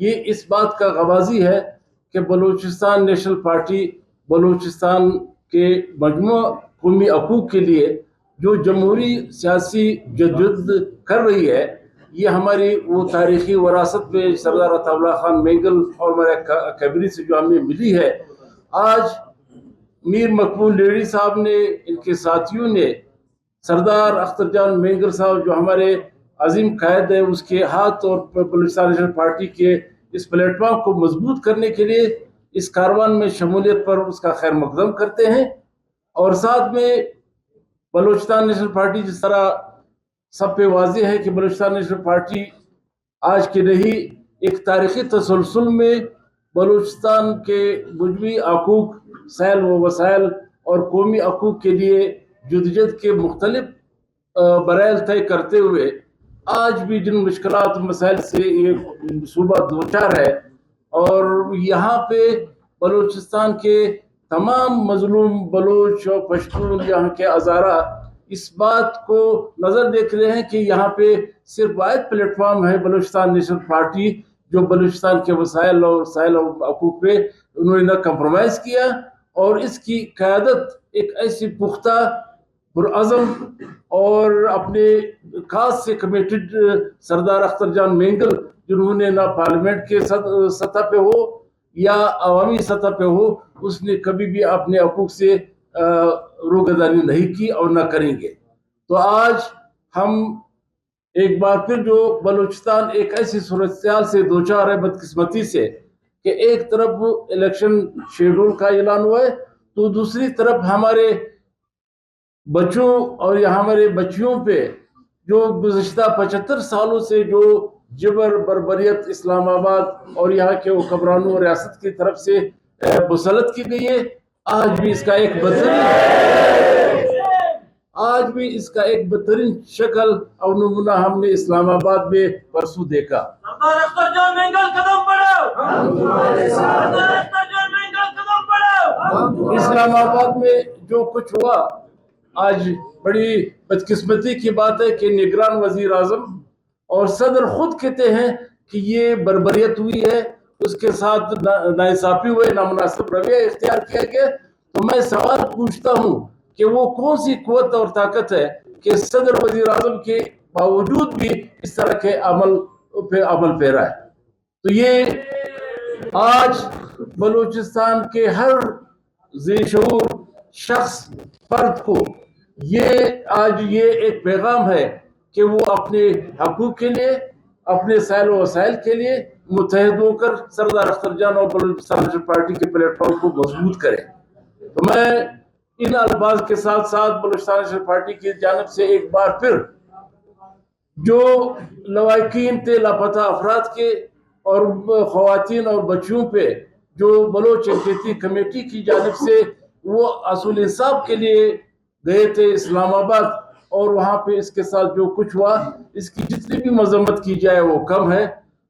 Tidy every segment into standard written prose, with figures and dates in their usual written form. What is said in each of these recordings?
یہ اس بات کا گواہی ہے کہ بلوچستان نیشنل پارٹی بلوچستان کے مجموعہ قومی حقوق کے لیے جو جمہوری سیاسی جدوجہد کر رہی ہے، یہ ہماری وہ تاریخی وراثت میں سردار عطا اللہ خان مینگل اور ہمارے کیبری سے جو ہمیں ملی ہے. آج میر مقبول لیڈی صاحب نے، ان کے ساتھیوں نے، سردار اختر جان مینگل صاحب جو ہمارے عظیم قائد ہے، اس کے ہاتھ اور بلوچستان نیشنل پارٹی کے اس پلیٹ فارم کو مضبوط کرنے کے لیے اس کاروان میں شمولیت پر اس کا خیر مقدم کرتے ہیں. اور ساتھ میں بلوچستان نیشنل پارٹی، جس طرح سب پہ واضح ہے کہ بلوچستان نیشنل پارٹی آج کے نہیں ایک تاریخی تسلسل میں بلوچستان کے مجموعی حقوق، سیل و وسائل اور قومی حقوق کے لیے جدوجہد کے مختلف برائل طے کرتے ہوئے آج بھی جن مشکلات و مسائل سے یہ صوبہ دوچار ہے، اور یہاں پہ بلوچستان کے تمام مظلوم بلوچ اور پشتون یہاں کے ہزارہ اس بات کو نظر دیکھ رہے ہیں کہ یہاں پہ صرف واحد پلیٹ فارم ہے بلوچستان نیشنل پارٹی، جو بلوچستان کے وسائل اور سائل اور حقوق پہ انہوں نے نہ کمپرومائز کیا، اور اس کی قیادت ایک ایسی پختہ پرعزم اور اپنے خاص سے کمیٹڈ سردار اختر جان مینگل، جنہوں نے نہ پارلیمنٹ کے سطح پہ ہو یا عوامی سطح پہ ہو، اس نے کبھی بھی اپنے حقوق سے روگردانی نہیں کی اور نہ کریں گے. تو آج ہم ایک بار پھر جو بلوچستان ایک ایسی صورتحال سے دوچار ہے بدقسمتی سے کہ ایک طرف الیکشن شیڈول کا اعلان ہوا ہے، تو دوسری طرف ہمارے بچوں اور ہمارے بچیوں پہ جو گزشتہ 75 سالوں سے جو جبر بربریت اسلام آباد اور یہاں کے حکمرانوں اور ریاست کی طرف سے مسلط کی گئی ہے، آج بھی اس کا ایک بدترین شکل اور نمونہ ہم نے اسلام آباد میں پرسوں دیکھا. اسلام آباد میں جو کچھ ہوا، آج بڑی بدقسمتی کی بات ہے کہ نگران وزیر اعظم اور صدر خود کہتے ہیں کہ یہ بربریت ہوئی ہے، اس کے ساتھ ناانصافی ہوئے، نامناسب رویہ اختیار کیا گیا. تو میں سوال پوچھتا ہوں کہ وہ کون سی قوت اور طاقت ہے کہ صدر وزیر اعظم کے باوجود بھی اس طرح کے عمل پیرا ہے. تو یہ آج بلوچستان کے ہر ذی شعور شخص فرد کو آج یہ ایک پیغام ہے کہ وہ اپنے حقوق کے لیے، اپنے سائل و وسائل کے لیے متحد ہو کر سردار اختر جان اور بلوچستان نیشنل پارٹی کے پلیٹ فارم کو مضبوط کریں. تو میں ان الفاظ کے ساتھ ساتھ بلوچستان نیشنل پارٹی کی جانب سے ایک بار پھر جو لواحقین تھے لاپتہ افراد کے اور خواتین اور بچیوں پہ جو بلوچ انکوائری کمیٹی کی جانب سے وہ اصول انصاف کے لیے گئے تھے اسلام آباد، اور وہاں پہ اس کے ساتھ جو کچھ ہوا، اس کی جتنی بھی مذمت کی جائے وہ کم ہے.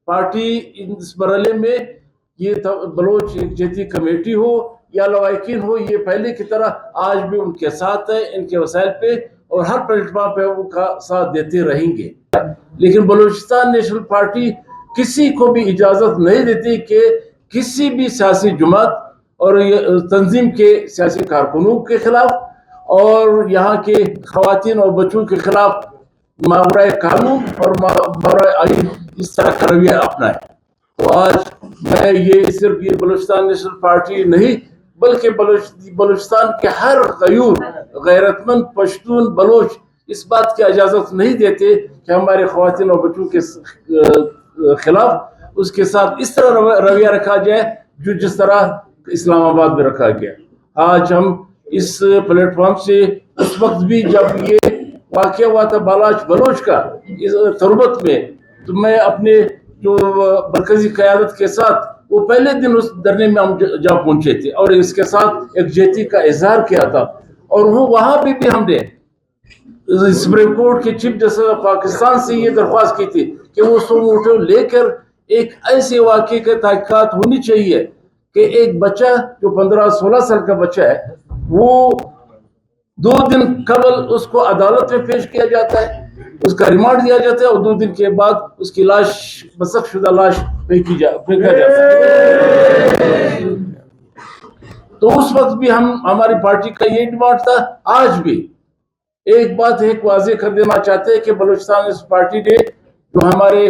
پارٹی اس مرحلے میں یہ بلوچ انکوائری کمیٹی ہو یا لواحقین ہو، یہ پہلے کی طرح آج بھی ان کے ساتھ ہے، ان کے وسائل پہ اور ہر پلیٹ فارم پہ ان کا ساتھ دیتے رہیں گے. لیکن بلوچستان نیشنل پارٹی کسی کو بھی اجازت نہیں دیتی کہ کسی بھی سیاسی جماعت اور تنظیم کے سیاسی کارکنوں کے خلاف اور یہاں کے خواتین اور بچوں کے خلاف ماورائے قانون اور ماورائے آئین اس طرح کا رویہ اپنائے. تو آج میں یہ صرف یہ بلوچستان نیشنل پارٹی نہیں بلکہ بلوچستان کے ہر غیور غیرت مند پشتون بلوچ اس بات کی اجازت نہیں دیتے کہ ہمارے خواتین اور بچوں کے خلاف اس کے ساتھ اس طرح رویہ رکھا جائے جو جس طرح اسلام آباد میں رکھا گیا. آج ہم اس پلیٹ فارم سے اس وقت بھی جب یہ واقعہ ہوا تھا بالاچ بلوچ کا اس تربت میں، تو میں اپنے جو مرکزی قیادت کے ساتھ وہ پہلے دن اس دھرنے میں ہم جا پہنچے تھے اور اس کے ساتھ یکجہتی کا اظہار کیا تھا. اور وہاں بھی ہم نے سپریم کورٹ کے چیف جسٹس آف پاکستان سے یہ درخواست کی تھی کہ وہ سو موٹو لے کر ایک ایسے واقعے کے تحقیقات ہونی چاہیے کہ ایک بچہ جو 15-16 سال کا بچہ ہے وہ 2 دن قبل اس کو عدالت میں پیش کیا جاتا ہے، اس کا ریمانڈ دیا جاتا ہے اور 2 دن کے بعد اس کی لاش مسخ شدہ لاش پھینکا جاتا ہے. تو اس وقت بھی ہماری پارٹی کا یہ ڈیمانڈ تھا. آج بھی ایک بات ایک واضح کر دینا چاہتے ہیں کہ بلوچستان اس پارٹی نے جو ہمارے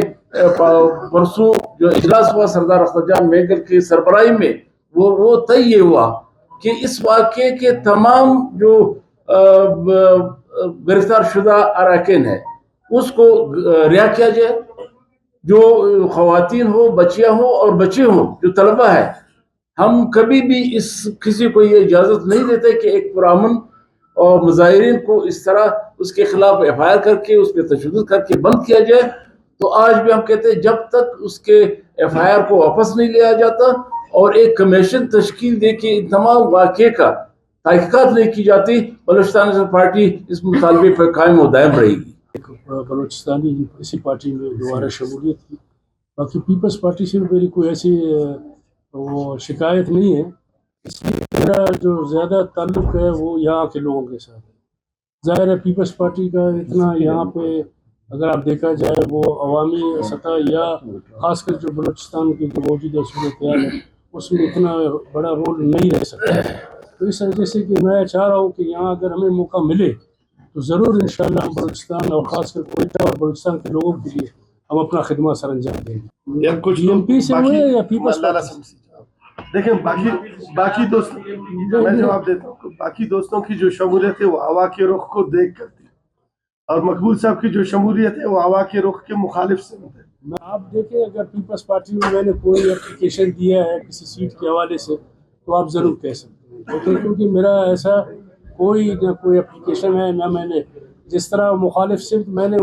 پرسوں جو اجلاس ہوا سردار اختر جان میگر کی سربراہی میں وہ طے یہ ہوا کہ اس واقعے کے تمام جو گرفتار شدہ اراکین ہیں اس کو رہا کیا جائے. جو خواتین ہو بچیاں ہوں اور بچے ہوں جو طلبہ ہیں ہم کبھی بھی کسی کو یہ اجازت نہیں دیتے کہ ایک پرامن اور مظاہرین کو اس طرح اس کے خلاف ایف آئی آر کر کے اس پہ تشدد کر کے بند کیا جائے. تو آج بھی ہم کہتے ہیں جب تک اس کے ایف آئی آر کو واپس نہیں لیا جاتا اور ایک کمیشن تشکیل دے کے ان تمام واقعے کا تحقیقات نہیں کی جاتی بلوچستان نیشنل پارٹی اس مطالبے پر قائم و دائم رہے گی. بلوچستانی اسی پارٹی میں دوبارہ شمولیت کی. باقی پیپلز پارٹی سے میری کوئی ایسی وہ شکایت نہیں ہے. اس لیے میرا جو زیادہ تعلق ہے وہ یہاں کے لوگوں کے ساتھ ہے. ظاہر ہے پیپلز پارٹی کا اتنا یہاں پہ اگر آپ دیکھا جائے وہ عوامی سطح یا خاص کر جو بلوچستان کی جو موجودہ صورتحال ہے اس میں اتنا بڑا رول نہیں رہ سکتا. تو اس وجہ سے کہ میں چاہ رہا ہوں کہ یہاں اگر ہمیں موقع ملے تو ضرور انشاءاللہ ہم بلوچستان اور خاص کر کوئٹہ اور بلوچستان کے لوگوں کے لیے ہم اپنا خدمات سر انجام دیں گے. کچھ ڈی ایم پی سے ہوئے یا پیپلز پارٹی. دیکھیں باقی دوست میں جواب دیتا ہوں. باقی دوستوں کی جو شمولیت ہے وہ ہوا کے رخ کو دیکھ کرتی ہے اور مقبول صاحب کی جو شمولیت ہے وہ ہوا کے رخ کے مخالف سمت ہے. آپ دیکھیں اگر پیپلز پارٹی میں نے کوئی اپلیکیشن دیا ہے کسی سیٹ کے حوالے سے تو آپ ضرور کہہ سکتے ہیں کیونکہ میرا ایسا کوئی نہ کوئی اپلیکیشن ہے نہ میں نے جس طرح مخالف سمت میں نے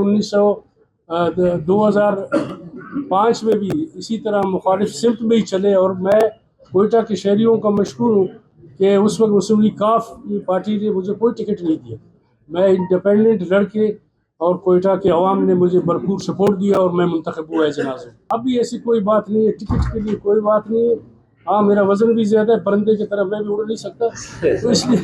2005 میں بھی اسی طرح مخالف سمت میں ہی چلے اور میں کوئٹہ کے شہریوں کا مشکور ہوں کہ اس وقت مسلم لیگ کاف کی پارٹی نے مجھے کوئی ٹکٹ نہیں دیا. میں انڈیپینڈنٹ لڑ کے اور کوئٹہ کے عوام نے مجھے بھرپور سپورٹ دیا اور میں منتخب ہوا ایز ناظم. اب بھی ایسی کوئی بات نہیں ہے ٹکٹ کے لیے کوئی بات نہیں ہے. ہاں میرا وزن بھی زیادہ ہے پرندے کی طرح میں بھی اڑ نہیں سکتا تو اس لیے